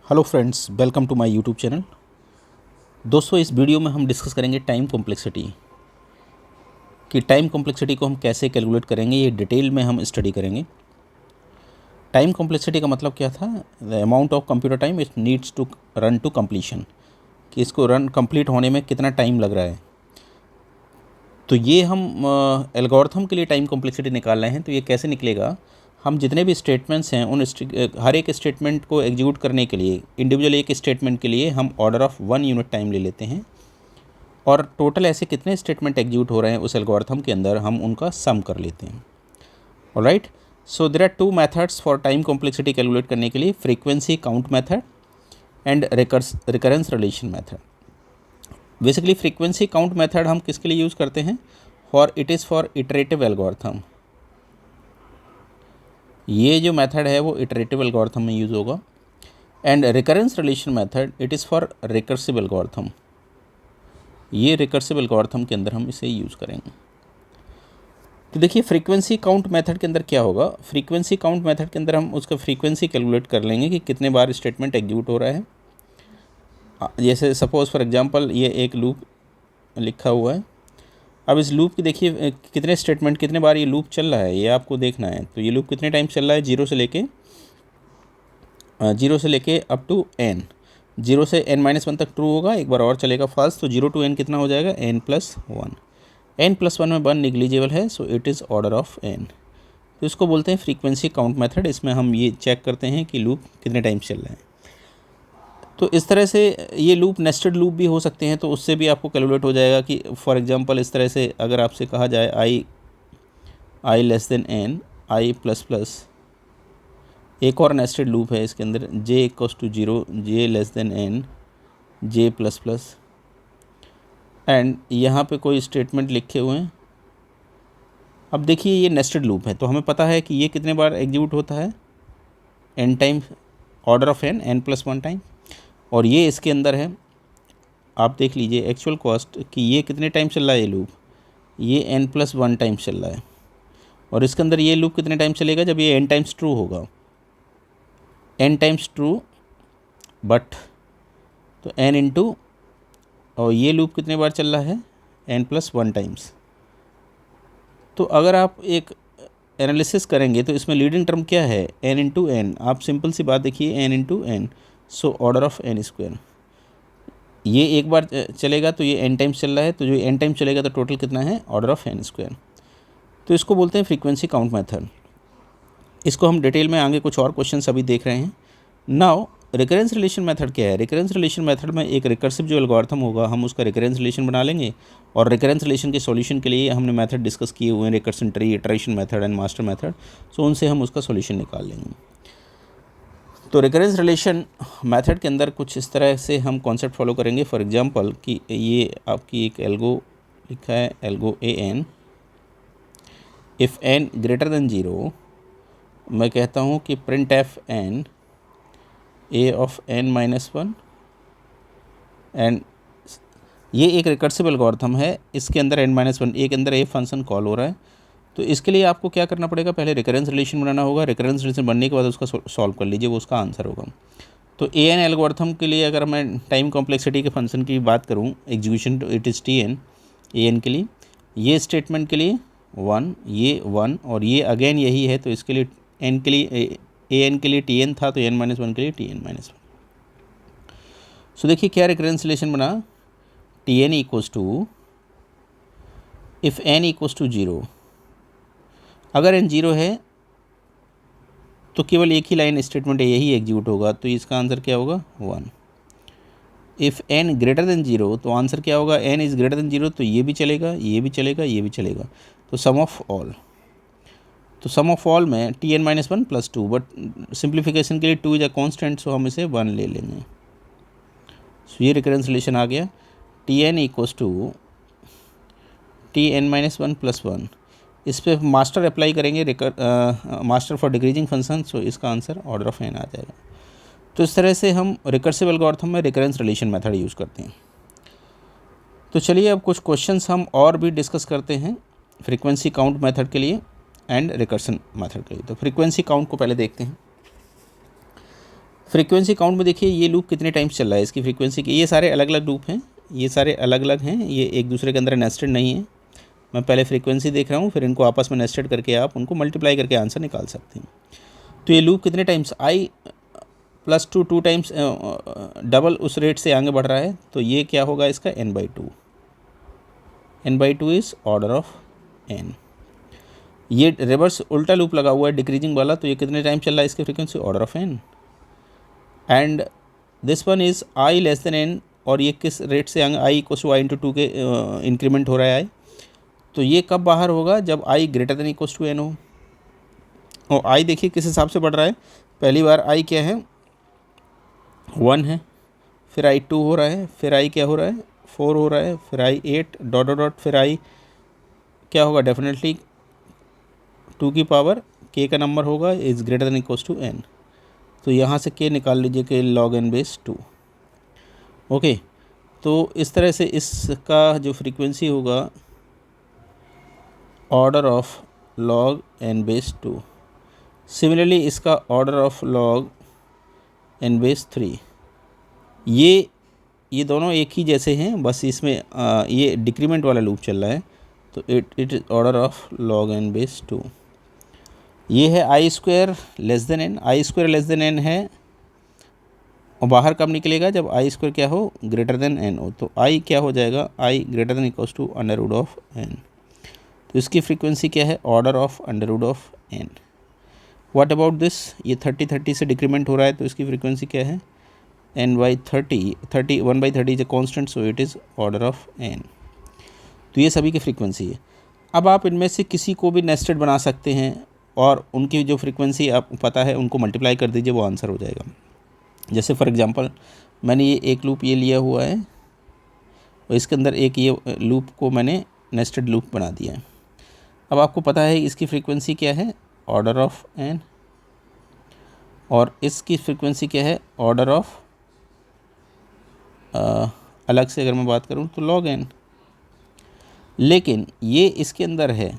Hello friends, welcome to my YouTube channel. दोस्तों, इस video में हम डिस्कस करेंगे टाइम कॉम्प्लेक्सिटी कि टाइम कॉम्प्लेक्सिटी को हम कैसे कैलकुलेट करेंगे। ये डिटेल में हम स्टडी करेंगे। टाइम कॉम्प्लेक्सिटी का मतलब क्या था? The amount of computer time it needs to run to completion, कि इसको रन कंप्लीट होने में कितना टाइम लग रहा है। तो ये हम एल्गोरिथम के लिए टाइम कॉम्प्लेक्सिटी निकाल रहे हैं। तो ये कैसे निकलेगा? हम जितने भी स्टेटमेंट्स हैं उन हर एक स्टेटमेंट को एग्जीक्यूट करने के लिए, इंडिविजुअल एक स्टेटमेंट के लिए हम ऑर्डर ऑफ 1 यूनिट टाइम ले लेते हैं, और टोटल ऐसे कितने स्टेटमेंट एग्जीक्यूट हो रहे हैं उस एल्गोरिथम के अंदर हम उनका सम कर लेते हैं। Alright, so there are 2 methods for time complexity calculate करने के लिए, frequency count method and recurrence relation method. Basically frequency count method हम किसके लिए यूज़ करते हैं? It is for iterative algorithm. ये जो मेथड है वो इटरेटिव एल्गोरिथम में यूज़ होगा। And recurrence relation method it is for recursive algorithm. ये रिकर्सिव एल्गोरिथम के अंदर हम इसे यूज़ करेंगे। तो देखिए, फ्रीक्वेंसी काउंट मेथड के अंदर क्या होगा। फ्रीक्वेंसी काउंट मेथड के अंदर हम उसका फ्रीक्वेंसी कैलकुलेट कर लेंगे कि कितने बार स्टेटमेंट एग्जीक्यूट हो रहा है। जैसे सपोज़ फॉर एग्जांपल ये एक लूप लिखा हुआ है। अब इस लूप की देखिए कितने स्टेटमेंट, कितने बार ये लूप चल रहा है, ये आपको देखना है। तो ये लूप कितने टाइम चल रहा है? जीरो से लेके अप टू n। 0 से n-1 तक ट्रू होगा, एक बार और चलेगा फॉल्स। तो 0 to n कितना हो जाएगा? n+1। n+1 में 1 निग्लिजिबल है, so it is order of n। तो इसको बोलते हैं फ्रीक्वेंसी काउंट मेथड। इसमें हम ये चेक करते हैं कि लूप कितने टाइम चल रहा है। तो इस तरह से ये लूप नेस्टेड लूप भी हो सकते हैं, तो उससे भी आपको कैलकुलेट हो जाएगा कि फॉर एग्जांपल इस तरह से अगर आपसे कहा जाए i less than n, i++। एक और नेस्टेड लूप है इसके अंदर, j=0, j less than n, j++। And यहाँ पे कोई स्टेटमेंट लिखे हुए हैं। अब देखिए ये नेस्टेड लूप है, तो हमें पता है कि ये कितने बार एग्जीक्यूट होता है? n time, order of n+1 time. और ये इसके अंदर है, आप देख लीजिए एक्चुअल कॉस्ट कि ये कितने टाइम चल रहा है। ये लूप ये n+1 टाइम चल रहा है। और इसके अंदर ये लूप कितने टाइम चलेगा? जब ये n टाइम्स ट्रू होगा, n टाइम्स ट्रू, बट तो n इंटू, और ये लूप कितने बार चल रहा है? n+1 times. तो अगर आप एक एनालिसिस करेंगे तो इसमें लीडिंग टर्म क्या है? n into n. आप सिंपल सी बात देखिए, n into n, so order of n²। ये एक बार चलेगा तो ये n टाइम्स चल रहा है, तो जो n टाइम चलेगा तो टोटल कितना है? Order of n²। तो इसको बोलते हैं फ्रीक्वेंसी काउंट मेथड। इसको हम डिटेल में आगे कुछ और क्वेश्चन अभी देख रहे हैं। नाउ रिकरेंस रिलेशन मेथड क्या है? रिकरेंस रिलेशन मेथड में एक रिकर्सिव जो एल्गोरिथम होगा, हम उसका रिकरेंस रिलेशन बना लेंगे। और रिकरेंस रिलेशन के सॉल्यूशन के लिए हमने मेथड डिस्कस किए हुए हैं, recursion tree, iteration method and master method. So उनसे हम उसका सॉल्यूशन निकाल लेंगे। तो रिकरेंस रिलेशन मेथड के अंदर कुछ इस तरह से हम कॉन्सेप्ट फॉलो करेंगे। फॉर एग्जांपल कि ये आपकी एक एल्गो लिखा है, algo an। If n greater then 0, मैं कहता हूँ कि print F n a of n-1। And ये एक रिकर्सिव एल्गोरिथम है, इसके अंदर n-1 एक अंदर a फंक्शन कॉल हो रहा है। तो इसके लिए आपको क्या करना पड़ेगा? पहले रिकरेंस रिलेशन बनाना होगा। रिकरेंस रिलेशन बनने के बाद उसका सॉल्व कर लीजिए, वो उसका आंसर होगा। तो an एल्गोरिथम के लिए अगर मैं टाइम कॉम्प्लेक्सिटी के फंक्शन की बात करूँ, execution it is tn, an के लिए ये स्टेटमेंट के लिए 1, ये 1 और ये अगेन यही है। तो इसके लिए n के लिए an के लिए tn था, तो n-1 के लिए tn-1। सो देखिए क्या रिकरेंस रिलेशन बना? tn equals to, if n equals to 0, अगर n 0 है तो केवल एक ही लाइन स्टेटमेंट है, यही एग्जीक्यूट होगा। तो इसका आंसर क्या होगा? 1। इफ़ n ग्रेटर देन 0, तो आंसर क्या होगा? n इज़ ग्रेटर देन 0, तो ये भी चलेगा, ये भी चलेगा, ये भी चलेगा। तो सम ऑफ ऑल, तो सम ऑफ ऑल में tn-1 + 2, बट सिंप्लीफिकेशन के लिए 2 इज़ अ कॉन्स्टेंट, सो हम इसे 1 ले लेंगे। सो ये रिकरेंस रिलेशन आ गया। tn equals to tn-1 + 1। इस पर मास्टर अप्लाई करेंगे, master for decreasing function, so इसका आंसर ऑर्डर ऑफ n आ जाएगा। तो इस तरह से हम रिकर्सिव एल्गोरिथम में रिकरेंस रिलेशन मेथड यूज़ करते हैं। तो चलिए अब कुछ क्वेश्चंस हम और भी डिस्कस करते हैं फ्रीक्वेंसी काउंट मेथड के लिए एंड रिकर्सन मेथड के लिए। तो फ्रीक्वेंसी काउंट को पहले देखते हैं। फ्रीक्वेंसी काउंट में देखिए ये लूप कितने टाइम्स चल रहा है, इसकी फ्रीक्वेंसी की, ये सारे अलग अलग लूप हैं, ये सारे अलग अलग हैं, ये एक दूसरे के अंदर नेस्टेड नहीं है। मैं पहले फ्रीक्वेंसी देख रहा हूँ, फिर इनको आपस में नेस्टेड करके आप उनको मल्टीप्लाई करके आंसर निकाल सकते हैं। तो ये लूप कितने times I plus two times double उस रेट से आगे बढ़ रहा है, तो ये क्या होगा इसका n/2। n/2 is order of n। ये रिवर्स उल्टा लूप लगा हुआ है डिक्रीजिंग वाला, तो ये कितने टाइम चल रहा है, इसकी frequency order of n। And this one is i less than n, और ये किस रेट से आगे i equal to i into 2 के इंक्रीमेंट हो रहा है i, तो ये कब बाहर होगा, जब i greater than equal to n हो। और i देखिए किस हिसाब से बढ़ रहा है, पहली बार i क्या है 1 है, फिर i 2 हो रहा है, फिर i क्या हो रहा है 4 हो रहा है, फिर i 8 डॉट डॉट डॉट, फिर i क्या होगा डेफिनेटली 2 की पावर k का नंबर होगा is greater than equal to n। तो यहाँ से k निकाल लीजिए कि log n बेस 2। ओके, तो इस तरह से इसका जो फ्रीक्वेंसी होगा order of log n base 2। Similarly इसका order of log n base 3। ये दोनों एक ही जैसे हैं, बस इसमें ये डिक्रीमेंट वाला लूप चल रहा है, तो it is order of log n base 2। ये है आई स्क्वायर लेस देन एन, आई स्क्वायर लेस देन एन है, और बाहर कब निकलेगा, जब आई स्क्वायर क्या हो ग्रेटर देन एन हो, तो आई क्या हो जाएगा I greater than equals to under root of N. तो इसकी फ्रीक्वेंसी क्या है order of under root of N. What about this, ये 30 से डिक्रीमेंट हो रहा है, तो इसकी फ्रीक्वेंसी क्या है n/30, 1/30 is a constant, so it is order of N. तो ये सभी की फ्रीक्वेंसी है। अब आप इनमें से किसी को भी नेस्टेड बना सकते हैं, और उनकी जो फ्रीक्वेंसी आप पता है उनको मल्टीप्लाई कर दीजिए, वो आंसर हो जाएगा। जैसे फॉर एग्जांपल मैंने ये एक लूप ये लिया हुआ है, और इसके अंदर एक ये लूप को मैंने नेस्टेड लूप बना दिया है। अब आपको पता है इसकी फ्रीक्वेंसी क्या है ऑर्डर ऑफ एन, और इसकी फ्रीक्वेंसी क्या है ऑर्डर ऑफ अलग से अगर मैं बात करूँ तो log n। लेकिन ये इसके अंदर है,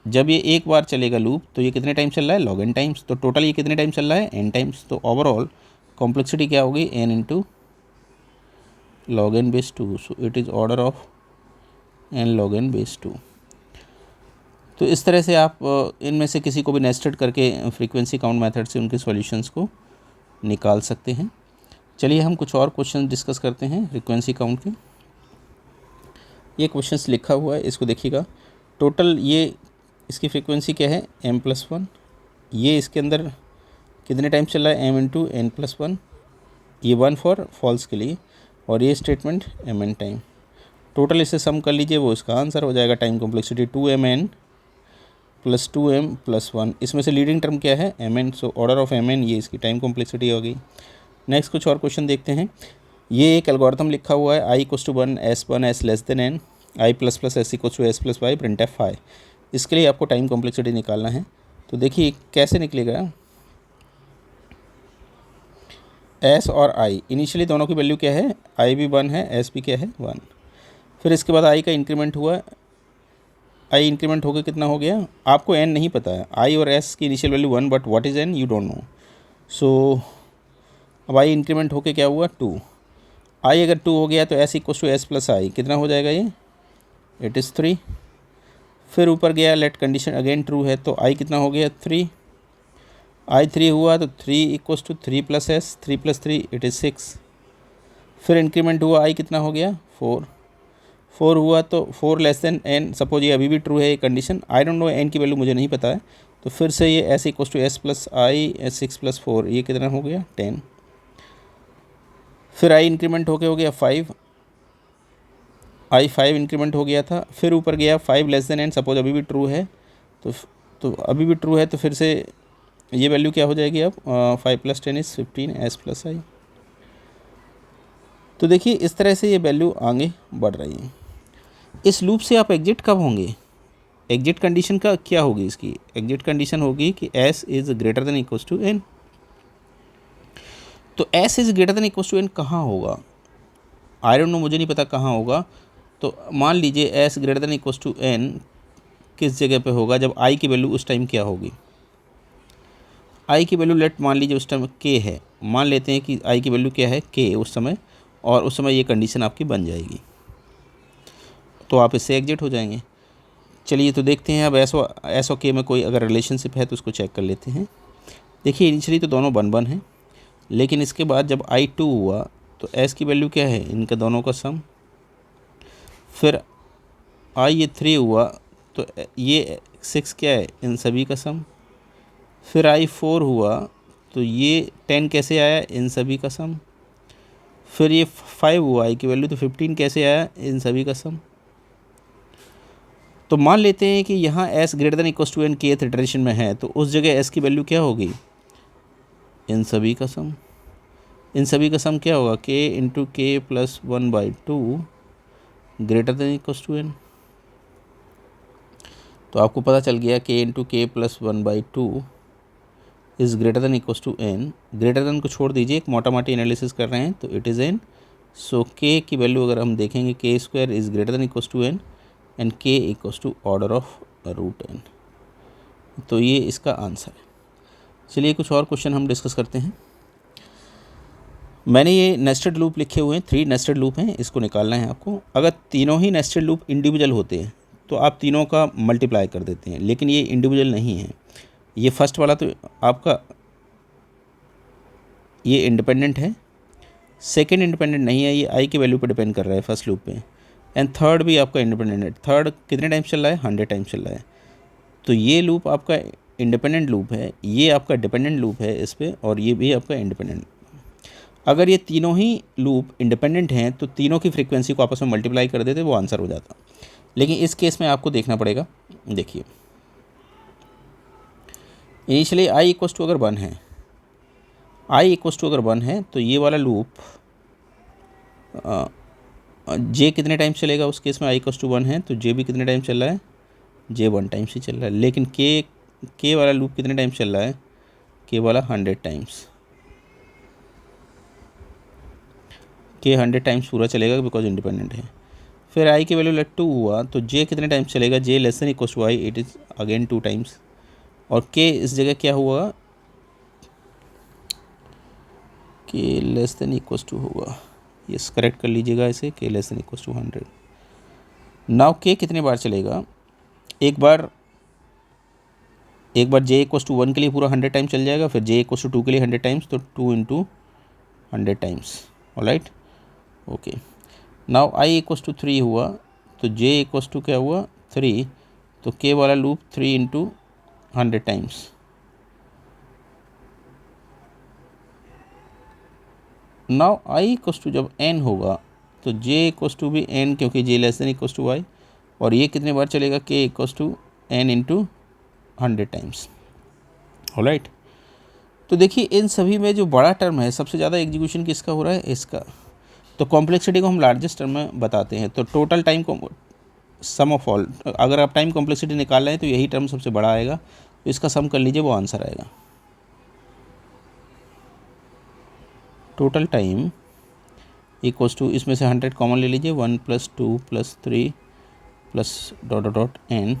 जब ये एक बार चलेगा लूप तो ये कितने टाइम चल रहा है log n टाइम्स, तो टोटल ये कितने टाइम चल रहा है n टाइम्स, तो ओवरऑल कॉम्प्लेक्सिटी क्या होगी n into log n base 2, so it is order of n log n base 2। तो इस तरह से आप इनमें से किसी को भी नेस्टेड करके फ्रीक्वेंसी काउंट मेथड से उनके सॉल्यूशंस को निकाल सकते हैं। चलिए हम कुछ और क्वेश्चन डिस्कस करते हैं फ्रीक्वेंसी काउंट के। ये क्वेश्चंस लिखा हुआ है, इसको देखिएगा। टोटल ये इसकी फ्रीक्वेंसी क्या है m+1, ये इसके अंदर कितने टाइम चल रहा है m इंटू n+1, ये 1 फॉर फॉल्स के लिए, और ये स्टेटमेंट mn टाइम। टोटल इसे सम कर लीजिए, वो इसका आंसर हो जाएगा टाइम कॉम्प्लेक्सिटी 2mn + 2m+1। इसमें से लीडिंग टर्म क्या है mn, so order of mn ये इसकी टाइम कॉम्प्लेक्सिटी हो गई। नेक्स्ट कुछ और क्वेश्चन देखते हैं। ये एक एल्गोरिथम लिखा हुआ है i = 1 s less than n, i ++ s = s + y printf i। इसके लिए आपको टाइम कॉम्प्लेक्सिटी निकालना है। तो देखिए कैसे निकलेगा, s और i इनिशियली दोनों की वैल्यू क्या है, i भी 1 है, s भी क्या है 1। फिर इसके बाद i का इंक्रीमेंट हुआ, i इंक्रीमेंट होकर कितना हो गया, आपको n नहीं पता है, i और s की initial value 1, but what is n you don't know. So अब i इंक्रीमेंट होके क्या हुआ 2, i अगर 2 हो गया तो s = s + i कितना हो जाएगा, ये इट इज़ 3। फिर ऊपर गया, लेट कंडीशन अगेन ट्रू है, तो i कितना हो गया 3, i 3 हुआ तो 3 = 3 + s, 3 + 3 इट इज़ 6। फिर इंक्रीमेंट हुआ, i कितना हो गया 4 हुआ, तो 4 लेस देन n, सपोज ये अभी भी ट्रू है ये condition, I don't know n की वैल्यू मुझे नहीं पता है, तो फिर से ये s = s + i 6 + 4 ये कितना हो गया 10। फिर i इंक्रीमेंट हो गया 5, i 5 इंक्रीमेंट हो गया था। फिर ऊपर गया 5 लेस देन n, सपोज अभी भी ट्रू है, तो अभी भी ट्रू है, तो फिर से ये वैल्यू क्या हो जाएगी अब 5 + 10 इज़ 15 s + i। तो देखिए इस तरह से ये वैल्यू आगे बढ़ रही है। इस लूप से आप एग्जिट कब होंगे, एग्जिट कंडीशन का क्या होगी, इसकी एग्जिट कंडीशन होगी कि s is greater than equals to n। तो s is greater than equals to n कहाँ होगा, आई डोंट नो, मुझे नहीं पता कहाँ होगा। तो मान लीजिए s greater than equals to n किस जगह पे होगा, जब i की वैल्यू उस टाइम क्या होगी, i की वैल्यू लेट मान लीजिए उस टाइम k है, मान लेते हैं कि आई की वैल्यू क्या है के उस समय, और उस समय ये कंडीशन आपकी बन जाएगी, तो आप इससे एग्जिट हो जाएंगे। चलिए तो देखते हैं अब एस और के में कोई अगर रिलेशनशिप है तो उसको चेक कर लेते हैं। देखिए इनिशियली तो दोनों 1 1 हैं, लेकिन इसके बाद जब I2 हुआ तो एस की वैल्यू क्या है, इनका दोनों का सम। फिर ये 3 हुआ तो ये 6 क्या है, इन सभी का सम। फिर I4 हुआ तो ये 10 कैसे आया, इन सभी का सम। फिर ये 5 हुआ, आई की वैल्यू तो 15 कैसे आया, इन सभी का सम। तो मान लेते हैं कि यहाँ s greater than equal to n kth iteration में है, तो उस जगह s की वैल्यू क्या होगी, इन सभी का सम। इन सभी का सम क्या होगा, k into k plus 1/2 greater than equal to n. तो आपको पता चल गया k into k plus 1/2 is greater than equal to n. Greater than को छोड़ दीजिए, एक मोटा मोटी एनालिसिस कर रहे हैं तो it is n. So k की वैल्यू अगर हम देखेंगे k square is greater than equal to n and k equals to order of root n. तो ये इसका आंसर है। चलिए कुछ और क्वेश्चन हम डिस्कस करते हैं। मैंने ये नेस्टेड लूप लिखे हुए हैं, 3 नेस्टेड लूप हैं, इसको निकालना है आपको। अगर तीनों ही नेस्टेड लूप इंडिविजुअल होते हैं तो आप तीनों का मल्टीप्लाई कर देते हैं, लेकिन ये इंडिविजुअल नहीं है। ये फर्स्ट वाला तो आपका ये इंडिपेंडेंट है, सेकेंड इंडिपेंडेंट नहीं है, ये आई की वैल्यू पर डिपेंड कर रहा है फर्स्ट लूप पे, एंड थर्ड भी आपका इंडिपेंडेंट है। थर्ड कितने टाइम्स चल रहा है, 100 टाइम्स चल रहा है। तो ये लूप आपका इंडिपेंडेंट लूप है, ये आपका डिपेंडेंट लूप है इस पर, और ये भी आपका इंडिपेंडेंट। अगर ये तीनों ही लूप इंडिपेंडेंट हैं तो तीनों की फ्रीक्वेंसी को आपस में मल्टीप्लाई कर देते, वो आंसर हो जाता। लेकिन इस केस में आपको देखना पड़ेगा। देखिए इनिशियली आई इक्वस टू अगर 1 है, आई इक्वस टू अगर 1 है तो ये वाला लूप जे कितने टाइम चलेगा, उस केस में आई इक्वस टू 1 है तो जे भी कितने टाइम चल रहा है, जे 1 टाइम्स ही चल रहा है। लेकिन के वाला लूप कितने टाइम चल रहा है, के वाला 100 टाइम्स, के 100 टाइम्स पूरा चलेगा बिकॉज इंडिपेंडेंट है। फिर आई की वैल्यू लेट 2 हुआ तो जे कितने टाइम्स चलेगा, J less than equal to I, it is again 2 times. और के इस जगह क्या हुआ, K less than equal to होगा, यस करेक्ट कर लीजिएगा इसे, K less than equal to 100। Now K कितने बार चलेगा, एक बार जे इक्वल टू 1 के लिए पूरा 100 टाइम्स चल जाएगा, फिर जे इक्वल टू 2 के लिए 100 टाइम्स, तो 2 into 100 times. Alright okay. Now i equal to 3 हुआ तो जे इक्वल टू क्या हुआ, 3, तो के वाला loop 3 into 100 times. Now i equal to जब n होगा तो जे इक्वल टू भी n, क्योंकि j less than equal to i, और ये कितने बार चलेगा, k equal to n into 100 times. Alright तो देखिए इन सभी में जो बड़ा टर्म है, सबसे ज़्यादा एग्जीक्यूशन किसका हो रहा है, इसका। तो कॉम्प्लेक्सिटी को हम लार्जेस्ट टर्म में बताते हैं। तो टोटल टाइम को सम ऑफ ऑल, अगर आप टाइम कॉम्प्लेक्सिटी निकाल रहे हैं तो यही टर्म सबसे बड़ा आएगा, तो इसका सम कर लीजिए, वो आंसर आएगा। टोटल टाइम इक्वल्स टू, इसमें से 100 कॉमन ले लीजिए, 1 + 2 + 3 plus dot dot dot n,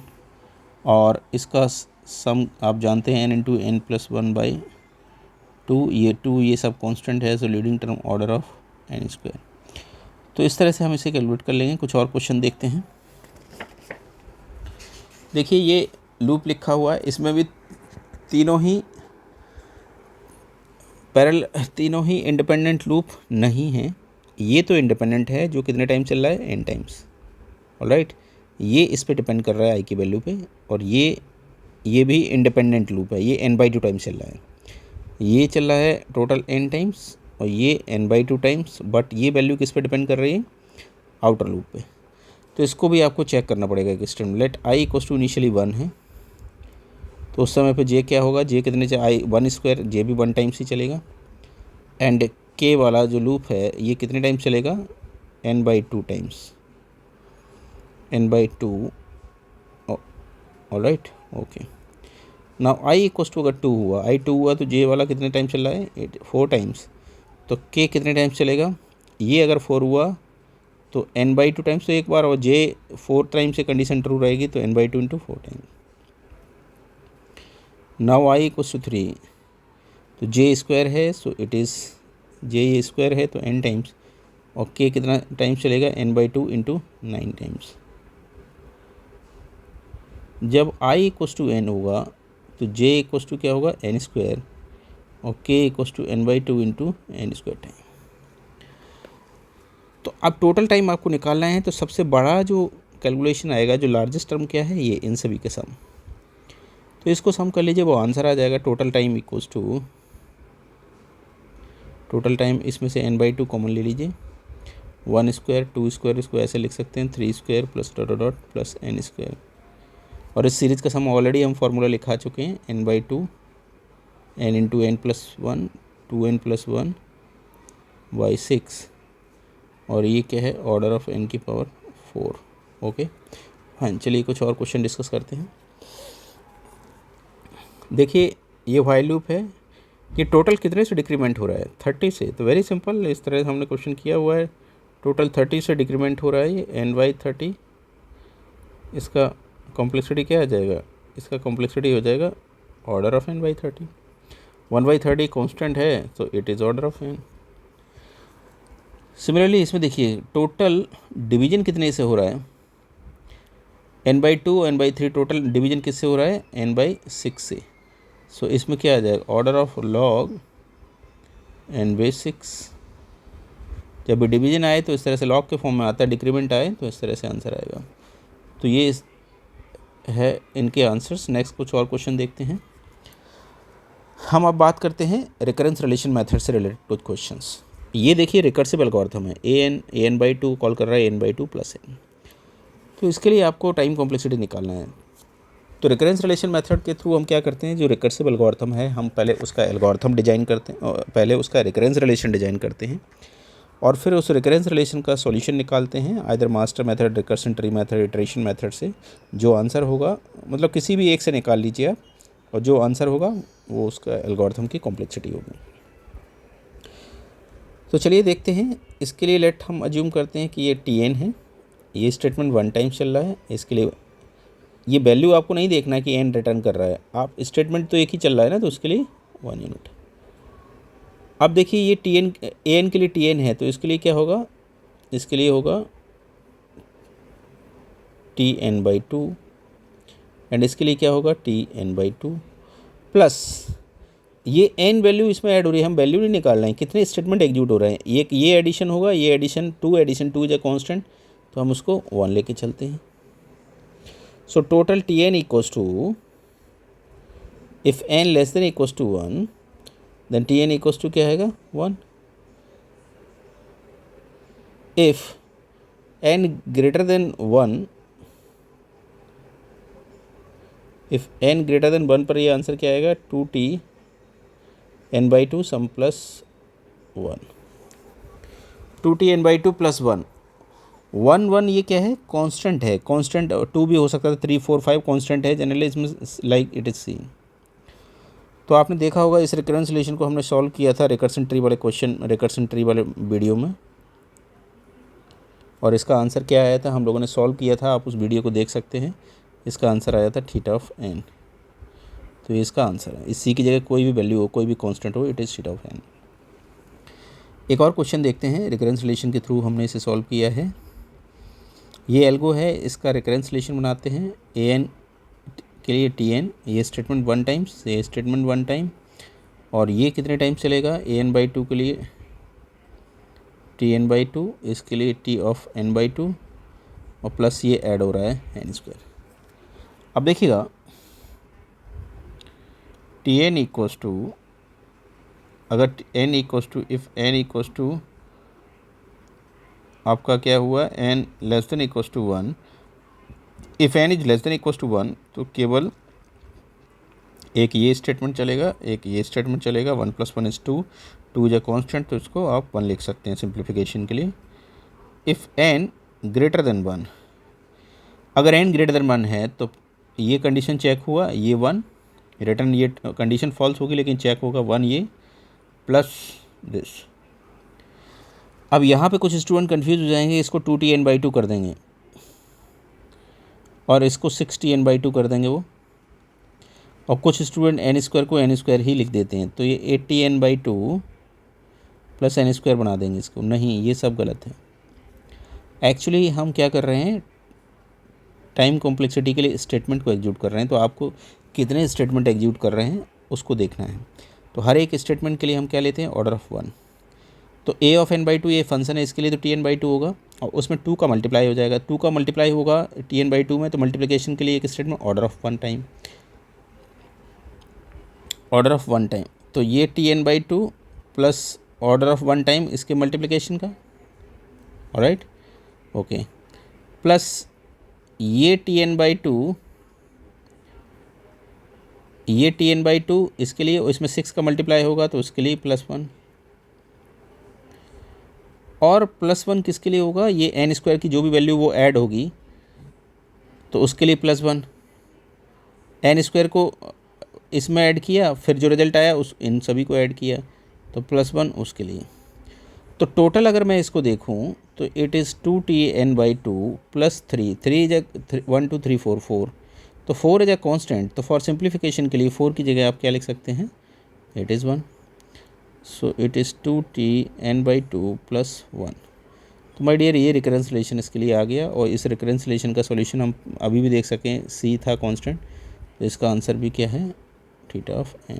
और इसका सम आप जानते हैं n इंटू n प्लस 1/2, ये सब कांस्टेंट है, so leading term order of n square. तो इस तरह से हम इसे कैलकुलेट कर लेंगे। कुछ और क्वेश्चन देखते हैं। देखिए ये लूप लिखा हुआ है, इसमें भी तीनों ही इंडिपेंडेंट लूप नहीं हैं। ये तो इंडिपेंडेंट है, जो कितने टाइम चल रहा है, n टाइम्स। ऑलराइट ये इस पे डिपेंड कर रहा है आई की वैल्यू पे, और ये भी इंडिपेंडेंट लूप है, ये n/2 टाइम्स चल रहा है। ये चल रहा है टोटल n टाइम्स और ये n/2 टाइम्स, बट ये वैल्यू किस पे डिपेंड कर रही है, आउटर लूप पे। तो इसको भी आपको चेक करना पड़ेगा कि stem let i equal to initially 1 है, तो उस समय पे जे क्या होगा, जे कितने से आई 1 स्क्वायर, जे भी 1 टाइम्स ही चलेगा, एंड के वाला जो लूप है ये कितने टाइम्स चलेगा, n/2 times, n/2। Alright okay. Now i equal to अगर 2 हुआ, आई 2 हुआ तो जे वाला कितने टाइम चल रहा है, 4 टाइम्स, तो के कितने टाइम्स चलेगा, ये अगर 4 हुआ तो n/2 टाइम्स तो एक बार, और जे 4 टाइम से कंडीशन ट्रू रहेगी तो n/2 into 4 times. Now i equal to 3, तो जे स्क्वायर है, so it is j square है तो n टाइम्स, और k कितना टाइम्स चलेगा, n/2 इंटू 9 टाइम्स। जब i इक्वस टू n होगा तो j इक्वस टू क्या होगा, n स्क्वायर, और k equals to n/2 into n square time. तो अब टोटल टाइम आपको निकालना है, तो सबसे बड़ा जो कैलकुलेशन आएगा, जो लार्जेस्ट टर्म क्या है, ये इन सभी के सम। तो इसको सम कर लीजिए, वो आंसर आ जाएगा total time equals to, total time इसमें से n/2 कॉमन ले लीजिए, 1 स्क्वायर 2 स्क्वायर, इसको ऐसे लिख सकते हैं 3 square plus dot dot plus n square. और इस सीरीज़ का सम ऑलरेडी हम फार्मूला लिखा चुके हैं, n/2 n into n plus 1 2n plus 1 by 6, और ये क्या है, ऑर्डर ऑफ n की पावर 4। ओके, हाँ चलिए कुछ और क्वेश्चन डिस्कस करते हैं। देखिए ये व्हाइल लूप है, ये टोटल कितने से डिक्रीमेंट हो रहा है, 30 से। तो वेरी सिंपल, इस तरह से हमने क्वेश्चन किया हुआ है, टोटल 30 से डिक्रीमेंट हो रहा है, ये n/30। इसका कॉम्प्लेक्सिटी क्या आ जाएगा, इसका कॉम्प्लेक्सिटी हो जाएगा ऑर्डर ऑफ n/30। 1/30 कांस्टेंट है, तो it is order of n। Similarly इसमें देखिए टोटल डिवीजन कितने से हो रहा है, n/2 n/3, टोटल डिवीजन किससे हो रहा है, n/6 से। सो इसमें क्या आ जाएगा, ऑर्डर ऑफ लॉग n/6। जब भी डिवीजन आए तो इस तरह से लॉग के फॉर्म में आता है, डिक्रीमेंट आए तो इस तरह से आंसर आएगा। तो ये है इनके आंसर्स। नेक्स्ट कुछ और क्वेश्चन देखते हैं। हम अब बात करते हैं रिकरेंस रिलेशन मेथड से रिलेटेड कुछ क्वेश्चंस। ये देखिए रिकर्सिव एल्गोरिथम है, an/2 कॉल कर रहा है n/2 प्लस n। तो इसके लिए आपको टाइम कॉम्प्लेक्सिटी निकालना है। तो रिकरेंस रिलेशन मेथड के थ्रू हम क्या करते हैं, जो रिकर्सिव एल्गोरिथम है हम पहले उसका एल्गोरिथम डिजाइन करते हैं, पहले उसका रिकरेंस रिलेशन डिजाइन करते हैं, और फिर उस रिकरेंस रिलेशन का सॉल्यूशन निकालते हैं, either master method, recursion tree method, iteration method से। जो आंसर होगा, मतलब किसी भी एक से निकाल लीजिए आप, और जो आंसर होगा वो उसका एल्गोरिथम की कॉम्प्लेक्सिटी होगी। तो चलिए देखते हैं। इसके लिए लेट हम अज्यूम करते हैं कि ये Tn है, ये स्टेटमेंट 1 टाइम चल रहा है। इसके लिए ये वैल्यू आपको नहीं देखना है कि n रिटर्न कर रहा है, आप स्टेटमेंट तो एक ही चल रहा है ना, तो उसके लिए 1 यूनिट। अब देखिए ये Tn an के लिए Tn है, तो इसके लिए क्या होगा, इसके लिए होगा Tn/2, एंड इसके लिए क्या होगा, Tn/2 प्लस ये n वैल्यू इसमें ऐड हो रही है, हम वैल्यू नहीं निकाल रहे हैं, कितने स्टेटमेंट एग्जीक्यूट हो रहे हैं। ये एडिशन होगा, ये एडिशन 2 इज ए कांस्टेंट, तो हम उसको 1 लेके चलते हैं। So total Tn equals to, if n less than equals to 1 then Tn equals to क्या आएगा, 1। If n greater than 1, if n greater than 1 पर ये आंसर क्या आएगा, 2t n/2 सम प्लस 1, 2t n/2 प्लस 1। 1 ये क्या है, कांस्टेंट है, कांस्टेंट 2 भी हो सकता है, 3 4 5 कांस्टेंट है जनरली इसमें, लाइक इट इज़ सीन। तो आपने देखा होगा इस रिकरेंस रिलेशन को हमने सॉल्व किया था रिकर्सन ट्री वाले क्वेश्चन, रिकर्सन ट्री वाले वीडियो में, और इसका आंसर क्या आया था, हम लोगों ने सॉल्व किया था, आप उस वीडियो को देख सकते हैं। इसका आंसर आया था थीटा ऑफ n। तो ये इसका आंसर है, इस c की जगह कोई भी वैल्यू हो, कोई भी कांस्टेंट हो, it is theta of n। एक और क्वेश्चन देखते हैं, रिकरेंस रिलेशन के थ्रू हमने इसे सॉल्व किया है। ये एल्गो है, इसका रिकरेंस रिलेशन बनाते हैं an के लिए Tn, ये स्टेटमेंट 1 टाइम्स, ये स्टेटमेंट 1 टाइम, और ये कितने टाइम चलेगा, an/2 के लिए Tn/2, इसके लिए T ऑफ n/2, और प्लस ये ऐड हो रहा है n²। अब देखिएगा Tn इक्वल्स टू, अगर n equals to, if n equals to आपका क्या हुआ, n less than equals to 1, if n is less than equals to 1, तो केवल एक ये स्टेटमेंट चलेगा, एक ये स्टेटमेंट चलेगा, 1 + 1 = 2, 2 इज अ कॉन्स्टेंट, तो इसको आप 1 लिख सकते हैं सिंप्लीफिकेशन के लिए। इफ़ n ग्रेटर देन 1, अगर n ग्रेटर देन 1 है तो ये कंडीशन चेक हुआ, ये 1 रिटर्न, ये कंडीशन फॉल्स होगी लेकिन चेक होगा 1 ये प्लस दिस। अब यहाँ पे कुछ स्टूडेंट कंफ्यूज हो जाएंगे, इसको 2t n/2 कर देंगे और इसको 6t n/2 कर देंगे वो, और कुछ स्टूडेंट एन स्क्वायर को एन स्क्वायर ही लिख देते हैं, तो ये 80n/2 प्लस एन स्क्वायर बना देंगे इसको। नहीं, ये सब गलत है। एक्चुअली हम क्या कर रहे हैं, टाइम कॉम्प्लेक्सिटी के लिए स्टेटमेंट को एग्जीक्यूट कर रहे हैं, तो आपको कितने स्टेटमेंट एग्जीक्यूट कर रहे हैं उसको देखना है। तो हर एक स्टेटमेंट के लिए हम क्या लेते हैं, ऑर्डर ऑफ 1। तो a(n/2) ये फंक्शन है, इसके लिए तो tn/2 होगा और उसमें 2 का मल्टीप्लाई हो जाएगा। 2 का मल्टीप्लाई होगा tn/2 में, तो मल्टीप्लिकेशन के लिए एक statement order of 1 time, order of 1 time. तो ये tn/2 plus order of 1 time इसके मल्टीप्लिकेशन का, ऑलराइट, ओके, प्लस ये tn/2, ये tn/2 इसके लिए, इसमें 6 का मल्टीप्लाई होगा तो उसके लिए +1, और +1 किसके लिए होगा, ये एन स्क्वायर की जो भी वैल्यू वो ऐड होगी तो उसके लिए +1। एन स्क्वायर को इसमें ऐड किया, फिर जो रिजल्ट आया उस इन सभी को ऐड किया, तो +1 उसके लिए। तो टोटल अगर मैं इसको देखूं तो इट इज़ 2tn/2 प्लस 3, 1 2 3 4 4, तो 4 इज अ कांस्टेंट, तो फॉर सिंप्लीफिकेशन के लिए 4 की जगह आप क्या लिख सकते हैं, it is 1। So it is 2tn/2 plus 1। तो माय डियर, ये रिकरेंस रिलेशन इसके लिए आ गया, और इस रिकरेंस रिलेशन का सॉल्यूशन हम अभी भी देख सकें, सी था कांस्टेंट, तो इसका आंसर भी क्या है, थीटा ऑफ n।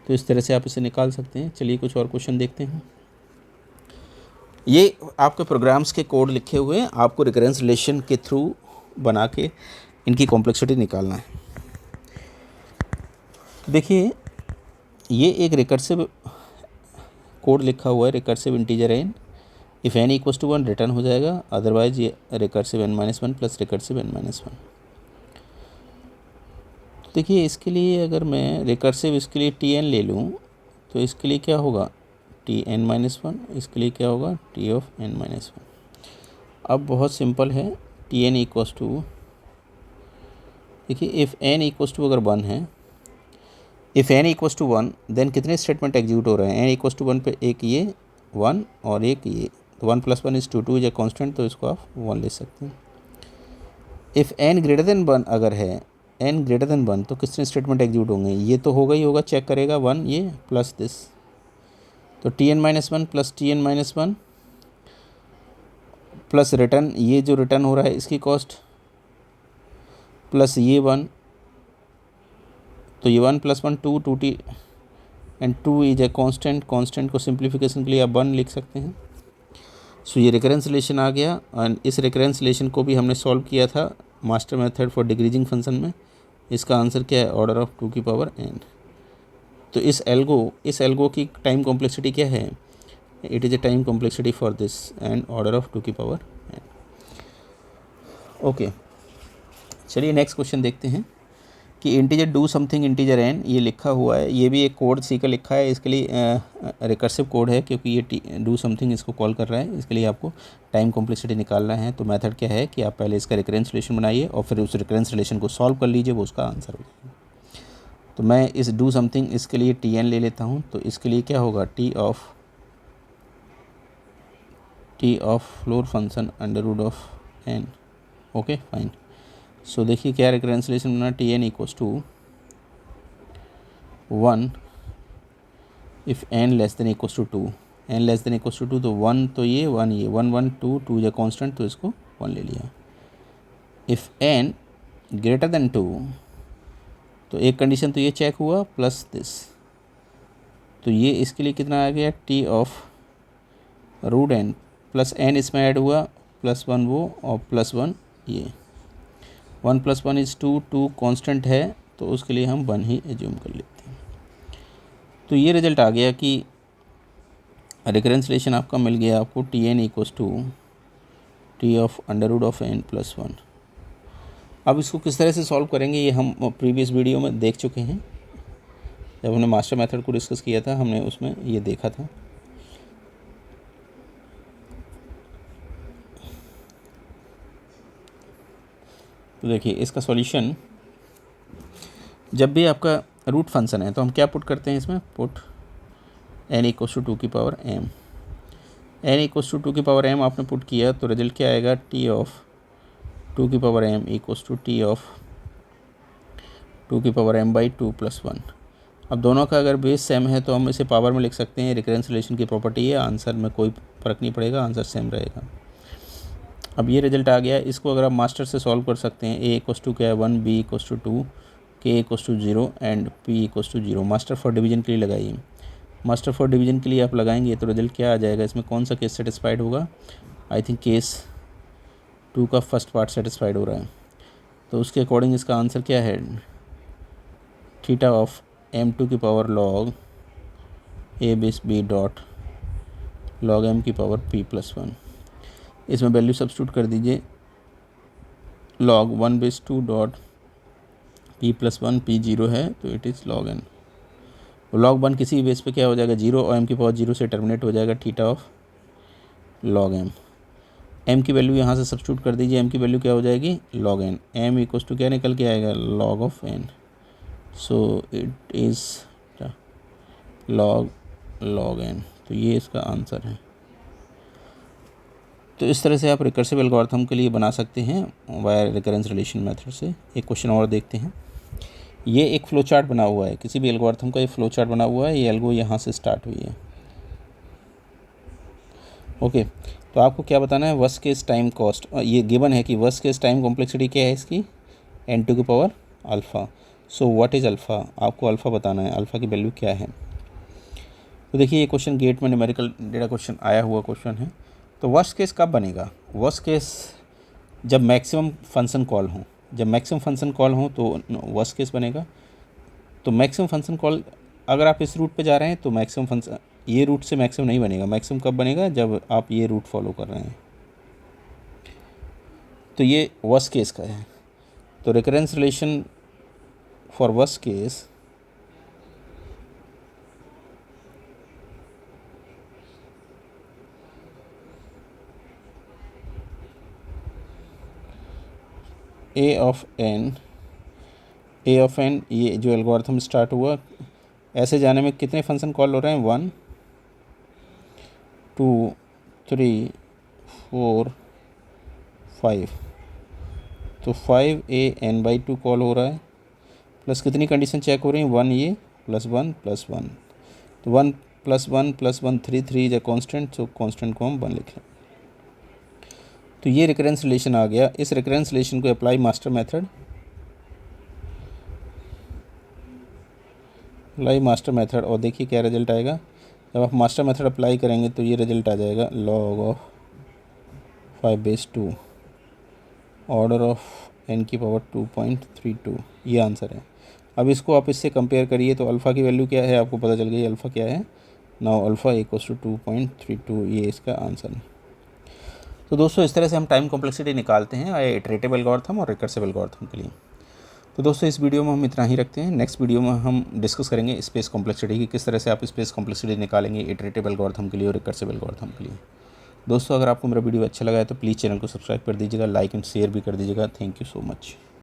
तो इस तरह से आप इसे निकाल सकते हैं। चलिए कुछ और क्वेश्चन देखते हैं। ये आपके प्रोग्राम्स के कोड लिखे हुए हैं, आपको रिकरेंस रिलेशन के थ्रू बना के इनकी कॉम्प्लेक्सिटी निकालना है। देखिए, ये एक रिकर्सिव कोड लिखा हुआ है, recursive integer n, if n = 1 return हो जाएगा, अदरवाइज ये recursive n-1 plus recursive n-1। देखिए, इसके लिए अगर मैं रिकर्सिव इसके लिए tn ले लूँ तो इसके लिए क्या होगा, tn-1, इसके लिए क्या होगा, t ऑफ n-1। अब बहुत सिंपल है, tn = देखिए, इफ़ n = अगर 1 है, इफ़ n = 1 देन कितने स्टेटमेंट एग्जीक्यूट हो रहे हैं, n = 1 पे एक ये 1 और एक ये, तो 1 + 1 = 2 इज अ कॉन्स्टेंट, तो इसको आप 1 ले सकते हैं। इफ़ n > 1 अगर है, n > 1 तो कितने स्टेटमेंट एग्जीक्यूट होंगे, ये तो होगा ही होगा, चेक करेगा 1 ये प्लस दिस, तो tn-1 plus tn-1 plus return, ये जो रिटर्न हो रहा है इसकी कॉस्ट, प्लस ये 1, तो ये 1 + 1 2, 2t and 2 is a constant, constant को सिंप्लीफिकेशन के लिए आप 1 लिख सकते हैं। सो ये रिकरेंस रिलेशन आ गया, एंड इस रिकरेंस रिलेशन को भी हमने सॉल्व किया था master method for decreasing function में। इसका आंसर क्या है, ऑर्डर ऑफ 2n। तो इस एल्गो की टाइम कॉम्प्लेक्सिटी क्या है, it is a time complexity for this and order of 2n। Okay, चलिए नेक्स्ट क्वेश्चन देखते हैं कि integer do something integer n, ये लिखा हुआ है, ये भी एक कोड सी का लिखा है, इसके लिए रिकर्सिव कोड है क्योंकि ये डू समथिंग इसको कॉल कर रहा है। इसके लिए आपको टाइम कॉम्प्लेक्सिटी निकालना है। तो मेथड क्या है कि आप पहले इसका रिकरेंस रिलेशन बनाइए और फिर उस रिकरेंस रिलेशन को सॉल्व कर लीजिए, वो उसका आंसर हो जाएगा। तो मैं इस डू समथिंग इसके लिए tn ले लेता हूँ, तो इसके लिए क्या होगा, t of floor function √n। Okay fine. So देखिए क्या रिकरेंस रिलेशन बना, tn = 1 इफ़ n < 2, n < 2, तो 1 तो ये 1 ये 1 1 2 2 या कांस्टेंट, तो इसको 1 ले लिया। इफ़ n > 2, तो एक कंडीशन तो ये चेक हुआ, प्लस दिस, तो ये इसके लिए कितना आ गया, t of √n plus n इसमें ऐड हुआ, +1 वो और +1 ये, 1 + 1 = 2, 2 कांस्टेंट है तो उसके लिए हम 1 ही एज्यूम कर लेते हैं। तो ये रिजल्ट आ गया कि रिकरेंस रिलेशन आपका मिल गया आपको, tn = t ऑफ √n + 1। अब इसको किस तरह से सॉल्व करेंगे ये हम प्रीवियस वीडियो में देख चुके हैं, जब हमने मास्टर मेथड को डिस्कस किया था हमने उसमें ये देखा था। तो देखिए इसका सॉल्यूशन, जब भी आपका रूट फंक्शन है तो हम क्या पुट करते हैं इसमें, put n = 2m, n = 2m आपने पुट किया तो रिजल्ट क्या आएगा, t of 2m = t of two की पावर m बाई 2 प्लस 1। अब दोनों का अगर बेस सेम है तो हम इसे पावर में लिख सकते हैं, रिकरेंस रिलेशन की प्रॉपर्टी है, आंसर में कोई फ़र्क नहीं पड़ेगा, आंसर सेम रहेगा। अब ये रिजल्ट आ गया, इसको अगर आप मास्टर से सॉल्व कर सकते हैं। a इक्वस टू क्या है 1, b equals to 2, k equals to 0 and p equals to 0। Master for division के लिए लगाइए। मास्टर फॉर डिवीजन के लिए आप लगाएंगे तो रिजल्ट क्या आ जाएगा, इसमें कौन सा केस सेटिस्फाइड होगा? आई थिंक केस 2 का फर्स्ट पार्ट सेटिस्फाइड हो रहा है, तो उसके अकॉर्डिंग इसका आंसर क्या है? थीटा ऑफ m2 की power log a base b dot log m की पावर p प्लस 1। इसमें वैल्यू सब्स्टिट्यूट कर दीजिए, log 1 base 2 dot p plus 1, p 0 है तो it is log n। log 1 किसी बेस पे क्या हो जाएगा 0 और m की पावर 0 से टर्मिनेट हो जाएगा, theta of log m। m की वैल्यू यहाँ से सब्स्टिट्यूट कर दीजिए, m की वैल्यू क्या हो जाएगी log n। m equals to क्या निकल के आएगा log of n, so it is log n। तो ये इसका आंसर है। तो इस तरह से आप रिकर्सिव एल्गोरिथम के लिए बना सकते हैं वाया रिकरेंस रिलेशन मेथड से। एक क्वेश्चन और देखते हैं। ये एक फ्लो चार्ट बना हुआ है, किसी भी एल्गोरिथम का ये फ्लो चार्ट बना हुआ है, ये एल्गो यहाँ से स्टार्ट हुई है। ओके, तो आपको क्या बताना है, वर्स्ट केस टाइम कॉस्ट। ये गिवन है कि वर्स्ट केस टाइम कॉम्प्लेक्सिटी क्या है इसकी, n2 की power alpha. So what is alpha, आपको अल्फ़ा बताना है, अल्फ़ा की वैल्यू क्या है। तो देखिए ये क्वेश्चन गेट में न्यूमेरिकल डेटा क्वेश्चन आया हुआ क्वेश्चन है। तो वर्स्ट केस कब बनेगा? वर्स्ट केस जब मैक्सिमम फंक्शन कॉल हो, जब मैक्सिमम फंक्शन कॉल हो तो वर्स्ट केस बनेगा। तो मैक्सिमम फंक्शन कॉल अगर आप इस रूट पे जा रहे हैं तो मैक्सिमम फंक्शन, ये रूट से मैक्सिमम नहीं बनेगा। मैक्सिमम कब बनेगा? जब आप ये रूट फॉलो कर रहे हैं। तो ये वर्स्ट केस का है। तो recurrence relation for worst case a of n, ये जो एल्गोरिथम स्टार्ट हुआ, ऐसे जाने में कितने फंक्शन कॉल हो रहे हैं? 1 2 3 4 5। तो 5 a n/2 कॉल हो रहा है, प्लस कितनी कंडीशन चेक हो रही है? 1 ये प्लस 1 प्लस 1। तो 1 plus 1 plus 1 3 3 is a constant, so constant को हम 1 लिखें। तो ये रिकरेंस रिलेशन आ गया। इस रिकरेंस रिलेशन को apply master method, apply master method, और देखिए क्या रिजल्ट आएगा। जब आप मास्टर मेथड अप्लाई करेंगे तो ये रिजल्ट आ जाएगा log of 5 base 2 order of n की पावर 2.32। ये आंसर है। अब इसको आप इससे कंपेयर करिए तो अल्फ़ा की वैल्यू क्या है, आपको पता चल गई अल्फ़ा क्या है। नाउ अल्फ़ा इक्वल्स टू 2.32, ये इसका आंसर है। तो दोस्तों इस तरह से हम टाइम कॉम्प्लेक्सिटी निकालते हैं इटरेटिव एल्गोरिथम और रिकर्सिव एल्गोरिथम के लिए। तो दोस्तों इस वीडियो में हम इतना ही रखते हैं। नेक्स्ट वीडियो में हम डिस्कस करेंगे स्पेस कॉम्प्लेक्सिटी की, किस तरह से आप स्पेस कॉम्प्लेक्सिटी निकालेंगे इटरेटिव एल्गोरिथम के लिए और रिकर्सिव एल्गोरिथम के लिए। दोस्तों अगर आपको मेरा वीडियो अच्छा लगा है तो प्लीज़ चैनल को सब्सक्राइब कर दीजिएगा, लाइक एंड शेयर भी कर दीजिएगा। Thank you so much.